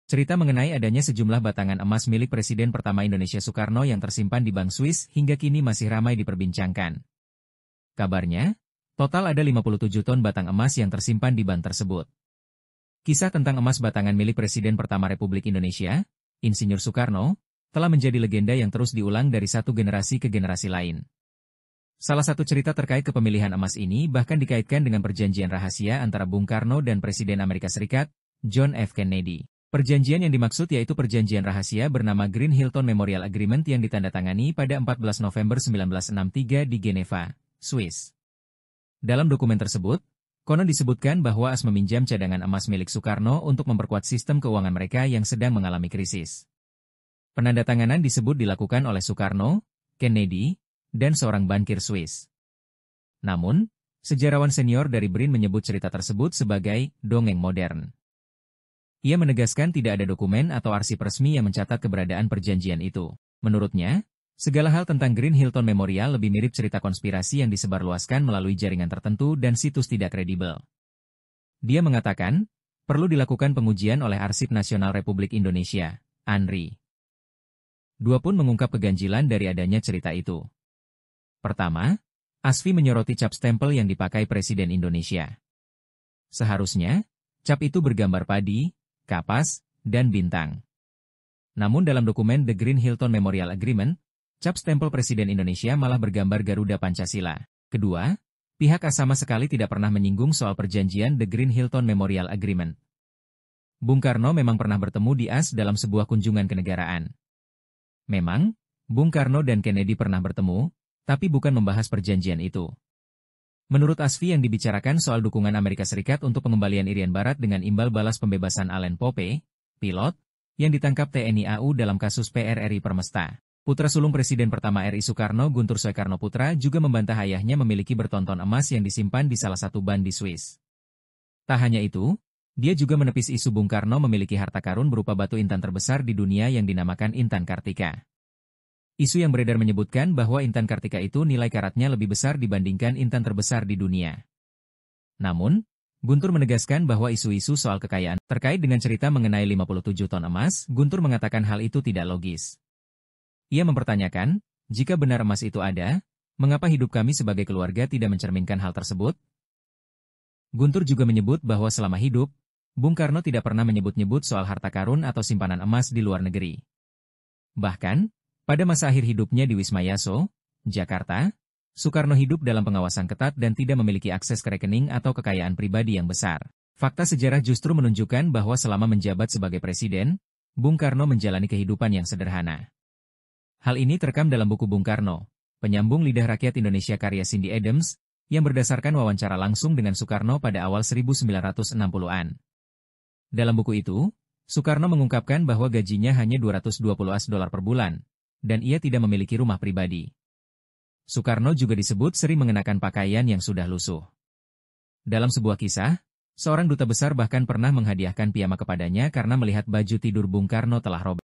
Cerita mengenai adanya sejumlah batangan emas milik Presiden pertama Indonesia Soekarno yang tersimpan di Bank Swiss hingga kini masih ramai diperbincangkan. Kabarnya, total ada 57 ton batang emas yang tersimpan di bank tersebut. Kisah tentang emas batangan milik Presiden pertama Republik Indonesia, Insinyur Soekarno, telah menjadi legenda yang terus diulang dari satu generasi ke generasi lain. Salah satu cerita terkait kepemilihan emas ini bahkan dikaitkan dengan perjanjian rahasia antara Bung Karno dan Presiden Amerika Serikat, John F. Kennedy. Perjanjian yang dimaksud yaitu perjanjian rahasia bernama Green Hilton Memorial Agreement yang ditandatangani pada 14 November 1963 di Geneva, Swiss. Dalam dokumen tersebut, konon disebutkan bahwa AS meminjam cadangan emas milik Soekarno untuk memperkuat sistem keuangan mereka yang sedang mengalami krisis. Penandatanganan disebut dilakukan oleh Soekarno, Kennedy, dan seorang bankir Swiss. Namun, sejarawan senior dari BRIN menyebut cerita tersebut sebagai dongeng modern. Ia menegaskan tidak ada dokumen atau arsip resmi yang mencatat keberadaan perjanjian itu. Menurutnya, segala hal tentang Green Hilton Memorial lebih mirip cerita konspirasi yang disebarluaskan melalui jaringan tertentu dan situs tidak kredibel. Dia mengatakan, perlu dilakukan pengujian oleh Arsip Nasional Republik Indonesia, ANRI. Dua pun mengungkap keganjilan dari adanya cerita itu. Pertama, ASFI menyoroti cap stempel yang dipakai Presiden Indonesia. Seharusnya, cap itu bergambar padi, kapas, dan bintang. Namun dalam dokumen The Green Hilton Memorial Agreement, cap stempel Presiden Indonesia malah bergambar Garuda Pancasila. Kedua, pihak AS sama sekali tidak pernah menyinggung soal perjanjian The Green Hilton Memorial Agreement. Bung Karno memang pernah bertemu di AS dalam sebuah kunjungan kenegaraan. Memang, Bung Karno dan Kennedy pernah bertemu, tapi bukan membahas perjanjian itu. Menurut ASFI yang dibicarakan soal dukungan Amerika Serikat untuk pengembalian Irian Barat dengan imbal balas pembebasan Allen Pope, pilot, yang ditangkap TNI AU dalam kasus PRRI Permesta. Putra sulung Presiden pertama RI Soekarno Guntur Soekarno Putra juga membantah ayahnya memiliki bertonton emas yang disimpan di salah satu bank di Swiss. Tak hanya itu, dia juga menepis isu Bung Karno memiliki harta karun berupa batu intan terbesar di dunia yang dinamakan Intan Kartika. Isu yang beredar menyebutkan bahwa Intan Kartika itu nilai karatnya lebih besar dibandingkan intan terbesar di dunia. Namun, Guntur menegaskan bahwa isu-isu soal kekayaan terkait dengan cerita mengenai 57 ton emas, Guntur mengatakan hal itu tidak logis. Ia mempertanyakan, jika benar emas itu ada, mengapa hidup kami sebagai keluarga tidak mencerminkan hal tersebut? Guntur juga menyebut bahwa selama hidup, Bung Karno tidak pernah menyebut-nyebut soal harta karun atau simpanan emas di luar negeri. Bahkan, pada masa akhir hidupnya di Wisma Yaso, Jakarta, Soekarno hidup dalam pengawasan ketat dan tidak memiliki akses ke rekening atau kekayaan pribadi yang besar. Fakta sejarah justru menunjukkan bahwa selama menjabat sebagai presiden, Bung Karno menjalani kehidupan yang sederhana. Hal ini terekam dalam buku Bung Karno, Penyambung Lidah Rakyat Indonesia karya Cindy Adams, yang berdasarkan wawancara langsung dengan Soekarno pada awal 1960-an. Dalam buku itu, Soekarno mengungkapkan bahwa gajinya hanya $220 per bulan, dan ia tidak memiliki rumah pribadi. Soekarno juga disebut sering mengenakan pakaian yang sudah lusuh. Dalam sebuah kisah, seorang duta besar bahkan pernah menghadiahkan piyama kepadanya karena melihat baju tidur Bung Karno telah robek.